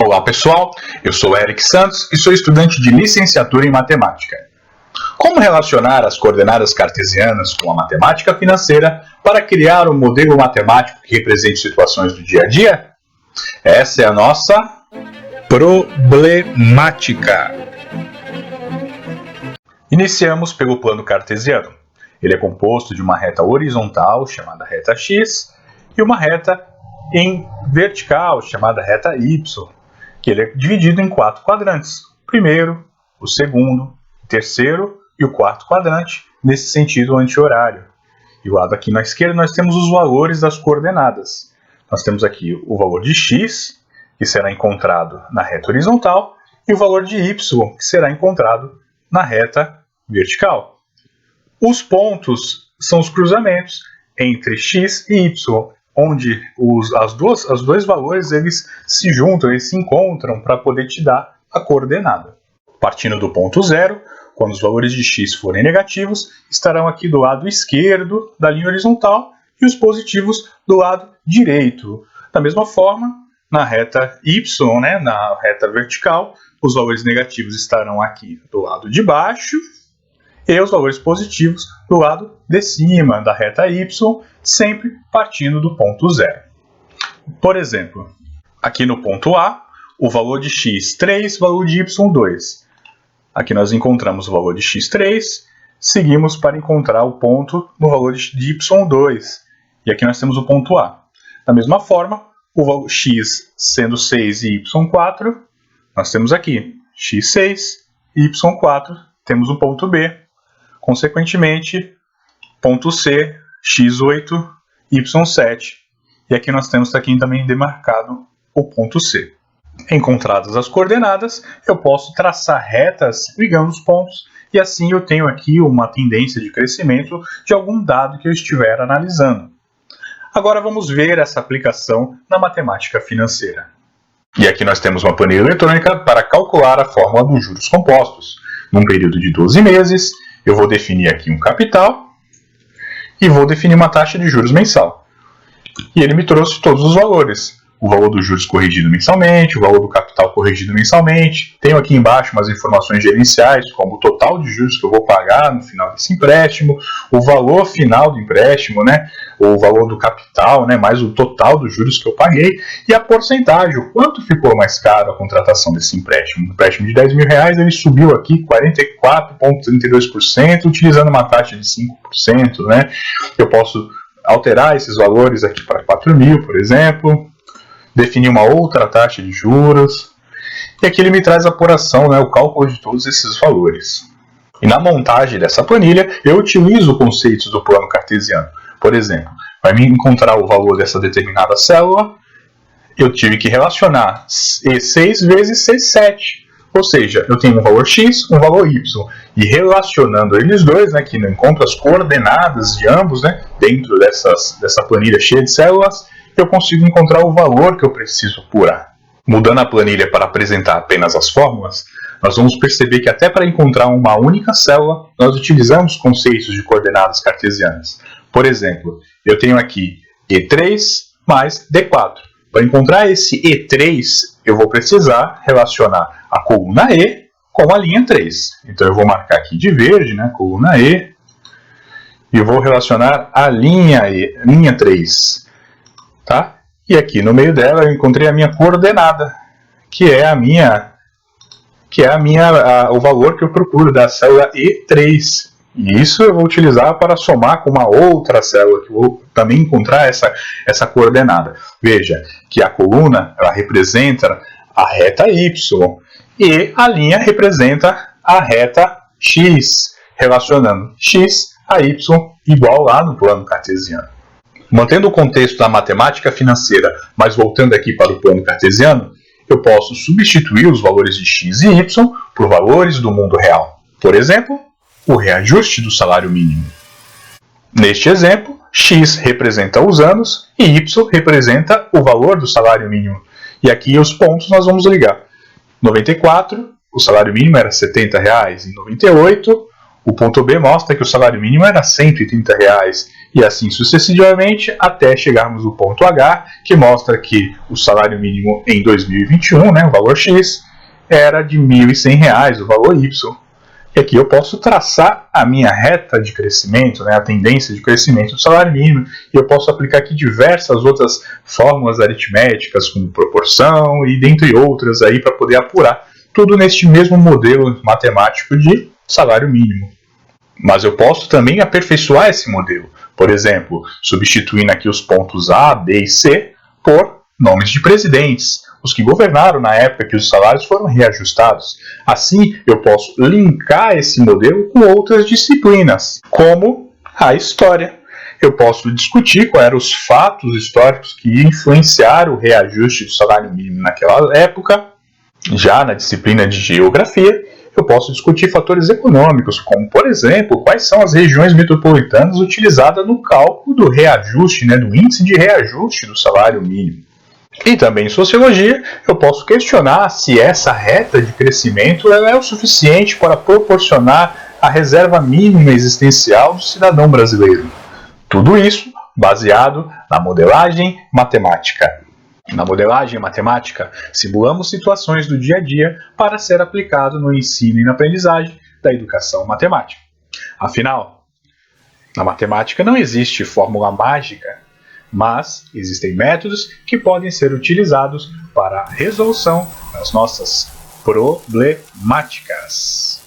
Olá pessoal, eu sou Eric Santos e sou estudante de licenciatura em matemática. Como relacionar as coordenadas cartesianas com a matemática financeira para criar um modelo matemático que represente situações do dia a dia? Essa é a nossa problemática. Iniciamos pelo plano cartesiano. Ele é composto de uma reta horizontal, chamada reta x, e uma reta em vertical, chamada reta y, que ele é dividido em 4 quadrantes. O primeiro, o segundo, o terceiro e o quarto quadrante, nesse sentido anti-horário. E o lado aqui na esquerda nós temos os valores das coordenadas. Nós temos aqui o valor de x, que será encontrado na reta horizontal, e o valor de y, que será encontrado na reta vertical. Os pontos são os cruzamentos entre x e y, onde os dois valores eles se juntam, eles se encontram para poder te dar a coordenada. Partindo do ponto zero, quando os valores de x forem negativos, estarão aqui do lado esquerdo da linha horizontal e os positivos do lado direito. Da mesma forma, na reta y, na reta vertical, os valores negativos estarão aqui do lado de baixo e os valores positivos do lado de cima da reta y, sempre partindo do ponto zero. Por exemplo, aqui no ponto A, o valor de x 3, valor de y 2. Aqui nós encontramos o valor de x 3, seguimos para encontrar o ponto no valor de y 2. E aqui nós temos o ponto A. Da mesma forma, o valor x sendo 6 e y 4, nós temos aqui x 6, y 4, temos o ponto B. Consequentemente, ponto C, x8, y7. E aqui nós temos também demarcado o ponto C. Encontradas as coordenadas, eu posso traçar retas ligando os pontos, e assim eu tenho aqui uma tendência de crescimento de algum dado que eu estiver analisando. Agora vamos ver essa aplicação na matemática financeira. E aqui nós temos uma planilha eletrônica para calcular a fórmula dos juros compostos. Num período de 12 meses, eu vou definir aqui um capital e vou definir uma taxa de juros mensal. E ele me trouxe todos os valores. O valor dos juros corrigido mensalmente, o valor do capital corrigido mensalmente. Tenho aqui embaixo umas informações gerenciais, como o total de juros que eu vou pagar no final desse empréstimo, o valor final do empréstimo, o valor do capital, mais o total dos juros que eu paguei, e a porcentagem, o quanto ficou mais caro a contratação desse empréstimo. O empréstimo de R$10.000, ele subiu aqui 44,32%, utilizando uma taxa de 5%. Eu posso alterar esses valores aqui para 4.000, por exemplo, definir uma outra taxa de juros, e aqui ele me traz a apuração, o cálculo de todos esses valores. E na montagem dessa planilha, eu utilizo conceitos do plano cartesiano. Por exemplo, para mim encontrar o valor dessa determinada célula, eu tive que relacionar E6 vezes C7. Ou seja, eu tenho um valor x, um valor y. E relacionando eles dois, que eu encontro as coordenadas de ambos, dentro dessa planilha cheia de células, eu consigo encontrar o valor que eu preciso apurar. Mudando a planilha para apresentar apenas as fórmulas, nós vamos perceber que até para encontrar uma única célula, nós utilizamos conceitos de coordenadas cartesianas. Por exemplo, eu tenho aqui E3 mais D4. Para encontrar esse E3, eu vou precisar relacionar a coluna E com a linha 3. Então eu vou marcar aqui de verde, coluna E, e vou relacionar a linha 3. Tá? E aqui no meio dela eu encontrei a minha coordenada, que é o valor que eu procuro da célula E3. E isso eu vou utilizar para somar com uma outra célula, que eu vou também encontrar essa coordenada. Veja que a coluna ela representa a reta Y e a linha representa a reta X, relacionando X a Y igual lá no plano cartesiano. Mantendo o contexto da matemática financeira, mas voltando aqui para o plano cartesiano, eu posso substituir os valores de x e y por valores do mundo real. Por exemplo, o reajuste do salário mínimo. Neste exemplo, x representa os anos e y representa o valor do salário mínimo. E aqui os pontos nós vamos ligar. 94, o salário mínimo era R$ 70,00. Em 98, o ponto B mostra que o salário mínimo era R$ 130,00. e assim sucessivamente até chegarmos no ponto H, que mostra que o salário mínimo em 2021, né, o valor X, era de R$ 1.100, o valor Y. E aqui eu posso traçar a minha reta de crescimento, né, a tendência de crescimento do salário mínimo, e eu posso aplicar aqui diversas outras fórmulas aritméticas, como proporção e dentre outras, para poder apurar tudo neste mesmo modelo matemático de salário mínimo. Mas eu posso também aperfeiçoar esse modelo, por exemplo, substituindo aqui os pontos A, B e C por nomes de presidentes, os que governaram na época que os salários foram reajustados. Assim, eu posso linkar esse modelo com outras disciplinas, como a história. Eu posso discutir quais eram os fatos históricos que influenciaram o reajuste do salário mínimo naquela época. Já na disciplina de geografia, eu posso discutir fatores econômicos, como, por exemplo, quais são as regiões metropolitanas utilizadas no cálculo do reajuste, do índice de reajuste do salário mínimo. E também em sociologia, eu posso questionar se essa reta de crescimento é o suficiente para proporcionar a reserva mínima existencial do cidadão brasileiro. Tudo isso baseado na modelagem matemática. Na modelagem matemática, simulamos situações do dia a dia para ser aplicado no ensino e na aprendizagem da educação matemática. Afinal, na matemática não existe fórmula mágica, mas existem métodos que podem ser utilizados para a resolução das nossas problemáticas.